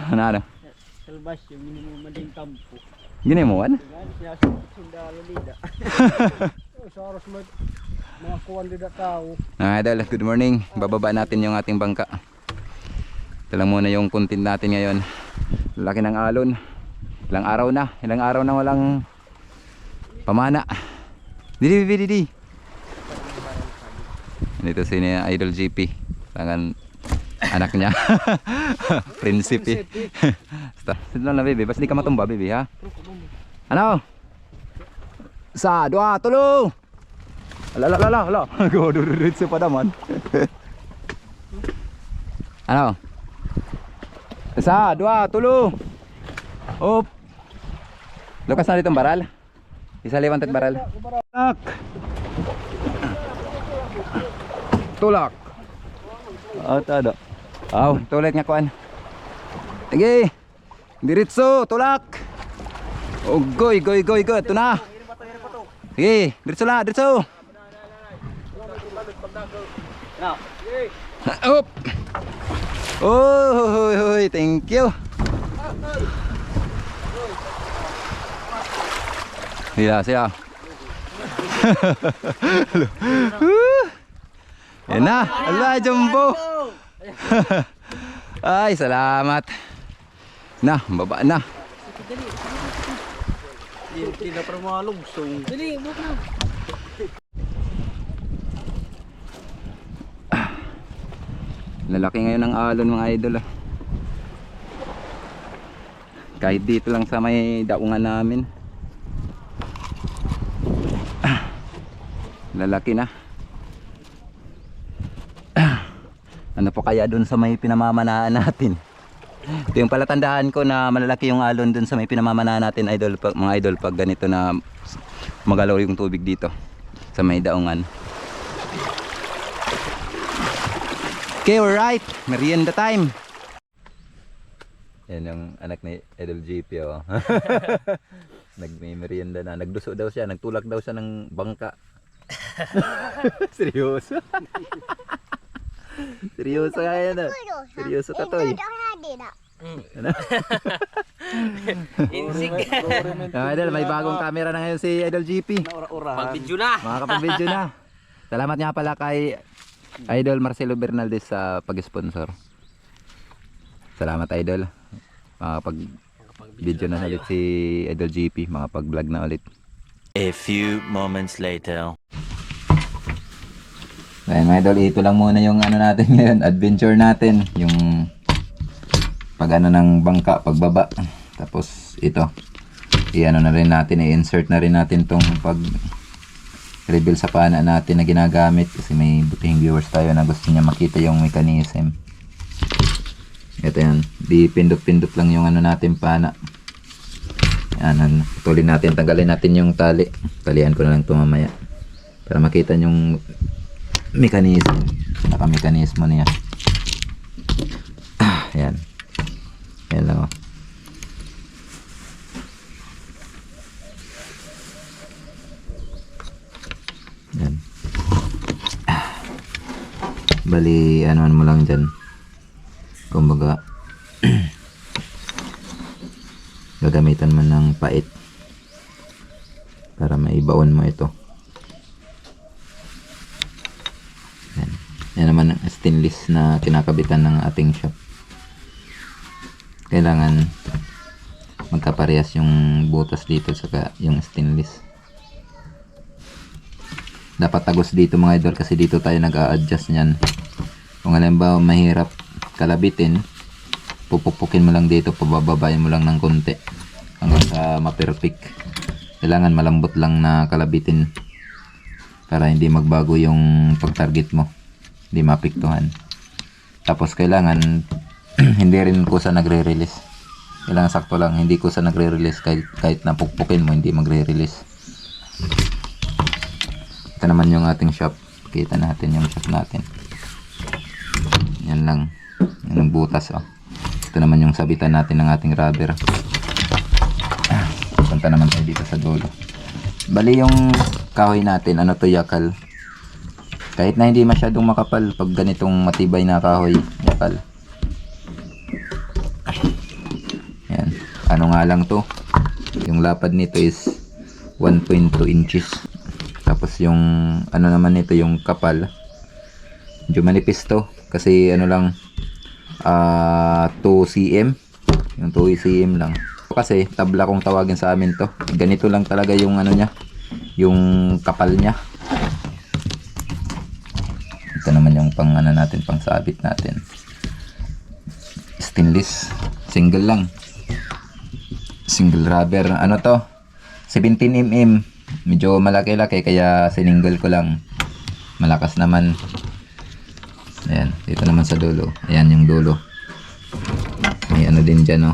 Ano? Salbas yung minimum mading kampo. Gini mo, ano? Siya sundalo lida. Sa oras mga kuwan lida tao. Idol, good morning. Bababa natin yung ating bangka. Ito lang muna yung content natin ngayon. Laki ng alon. Ilang araw na walang pamana. Didi. Dito si Idol GP. Tangan anak niya. Prinsipe. Sit lang na baby. Basta di ka matumba baby ha. Ano? Sa, dua, tulo. Ala. Go diretso pa naman. Ano? Isa, dua, tulo. Op. Lukas na ditong baral. Isa liwanted baral. Tulak. Tada. Tulit nga kuan. Sige. Diretso, tulak. Oh, goy. Ito na. Sige, diretso. Up. Oh, thank you. Siya. Yan na. Ala, jumbo. Ay, salamat. Na, baba na. Hindi na para malungsong. Dali, buka na. Lalaki ngayon ang alon mga idol. Kahit dito lang sa may daungan namin. Lalaki na. Ano po kaya dun sa may pinamamanaan natin? Ito yung palatandaan ko na malalaki yung alon dun sa may pinamamanaan natin idol, mga idol, pag ganito na magalaw yung tubig dito sa may daungan. Okay, alright. Merienda time. Yan yung anak ni Idol GP oh. Nagme-merienda na. Nagduso daw siya, nagtulak daw siya ng bangka. Seryoso? Seryoso nga yan. Seryoso ka to eh. Ano? Insig. Idol, may bagong camera na ngayon si Idol GP. Pag-video na. Makakapag-video na. Salamat nga pala kay Idol Marcelo Bernaldez sa pag-sponsor. Salamat Idol. Makakapag-video na ulit si Idol GP. Makapag-vlog na ulit. A few moments later. Ayan mga idol, ito lang muna yung ano natin ngayon, adventure natin, yung pag ano ng bangka, pagbaba. Tapos ito, i-ano na rin natin, i-insert na rin natin tong pag reveal sa pana natin na ginagamit kasi may butihing viewers tayo na gusto niya makita yung mechanism. Ito yan, di pindot-pindot lang yung ano natin pana. Yan, putulin natin, tanggalin natin yung tali. Talian ko na lang ito mamaya para makita yung mechanism, naka-mekanismo niya. Yan. Yan lang oh. Yan. Bali, ano mo lang dyan. Kumbaga, gagamitan mo ng pait para maibaon mo ito. Yan naman ang stainless na kinakabitan ng ating shop. Kailangan magkaparehas yung butas dito saka yung stainless. Dapat tagos dito mga idol kasi dito tayo nag-a-adjust niyan. Kung halimbawa mahirap kalabitin, pupupukin mo lang dito, pabababayin mo lang ng konti hanggang sa ma-perfect. Kailangan malambot lang na kalabitin para hindi magbago yung pag-target mo. Hindi mapiktuhan. Tapos kailangan hindi rin kusa nagre-release. Kailangan sakto lang, hindi kusa nagre-release kahit napukpukin mo hindi magre-release. Ito naman yung ating shop. Kita natin yung shop natin. Yan lang. Yan ang butas oh. Ito naman yung sabitan natin ng ating rubber. Punta naman tayo dito sa dulo. Bali yung kahoy natin, ano to, yakal. Kahit na hindi masyadong makapal, pag ganitong matibay na kahoy, yakal. ano nga lang to, yung lapad nito is 1.2 inches. Tapos yung ano naman nito, yung kapal, medyo manipis to kasi ano lang 2 cm, yung 2 cm lang kasi tabla kung tawagin sa amin to. Ganito lang talaga yung ano nya, yung kapal nya. Ito naman yung pang ano natin, pang sabit natin, stainless, single lang, single rubber. Ano to, 17mm, medyo malaki-laki kaya sininggle ko lang, malakas naman. Ayan, dito naman sa dulo, ayan yung dulo, may ano din dyan, no,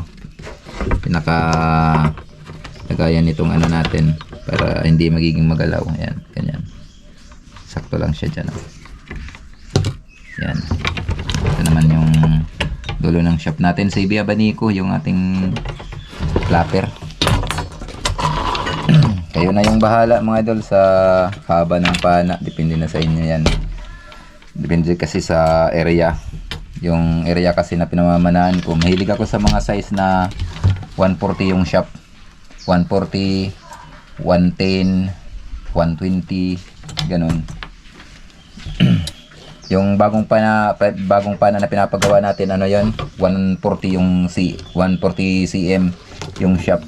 pinaka lagayan nitong ano natin para hindi magiging magalaw. Ayan, ganyan, sakto lang siya dyan, no. Ayan, ito naman yung dulo ng shop natin, sa Ibia Abanico, yung ating clapper. Kayo na yung bahala mga idol sa haba ng pana, depende na sa inyo yan. Depende kasi sa area. Yung area kasi na pinamamanaan ko, mahilig ako sa mga size na 140 yung shop, 140, 110, 120, ganun. Yung bagong pana na pinapagawa natin, ano yon, 140 yung 140 cm yung shop.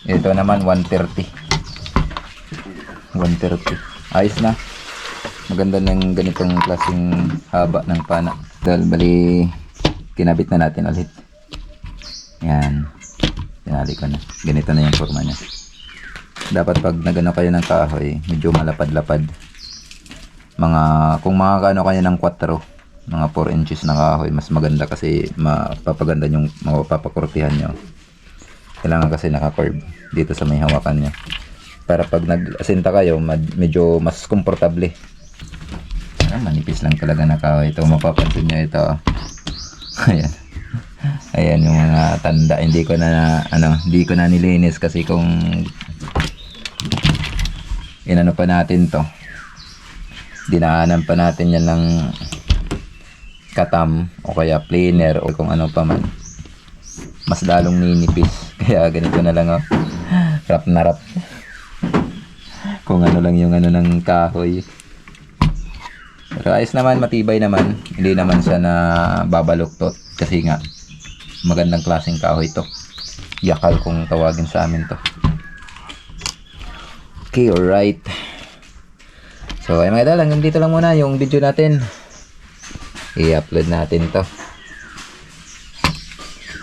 Ito naman 130. Ayos na. Maganda ng ganitong klaseng haba ng pana. Dahil bali kinabit na natin ulit. Yan. Tinali ko na. Ganito na yung forma niya. Dapat pag nagano kayo ng kahoy, medyo malapad-lapad. Kung makakano kayo ng 4, mga 4 inches na kahoy, mas maganda kasi mapapaganda yung mapapakurtihan nyo. Kailangan kasi naka-curve dito sa may hawakan nyo, para pag nag-asinta kayo, medyo mas komportable. Manipis lang talaga na kahoy ito, mapapansin nyo ito. Ayan. Ayan yung mga tanda. Hindi ko na nilinis kasi kung inano pa natin to, dinaanan pa natin yan ng katam o kaya planer o kung ano pa man, mas lalong ninipis. Kaya ganito na lang, oh. Rap na rap. Kung ano lang yung ano ng kahoy. Pero ayos naman, matibay naman. Hindi naman siya na babaluktot kasi nga magandang klaseng kahoy to. Yakal kung tawagin sa amin to. Okay, alright. So ay mga idol, hanggang dito lang muna yung video natin. I-upload natin to.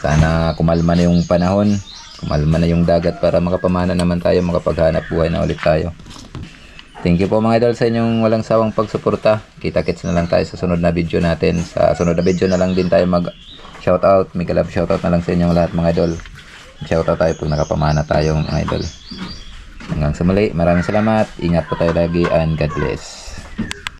Sana kumalma na yung panahon, kumalma na yung dagat para makapamana naman tayo, makapaghanap buhay na ulit tayo. Thank you po mga idol sa inyong walang sawang pagsuporta. Kita-kits na lang tayo sa sunod na video natin. Sa sunod na video na lang din tayo mag shoutout. Mega love shoutout na lang sa inyong lahat mga idol. Shoutout tayo pag nakapamana tayo mga idol. Hanggang sa muli, maraming salamat. Ingat po tayo lagi and God bless.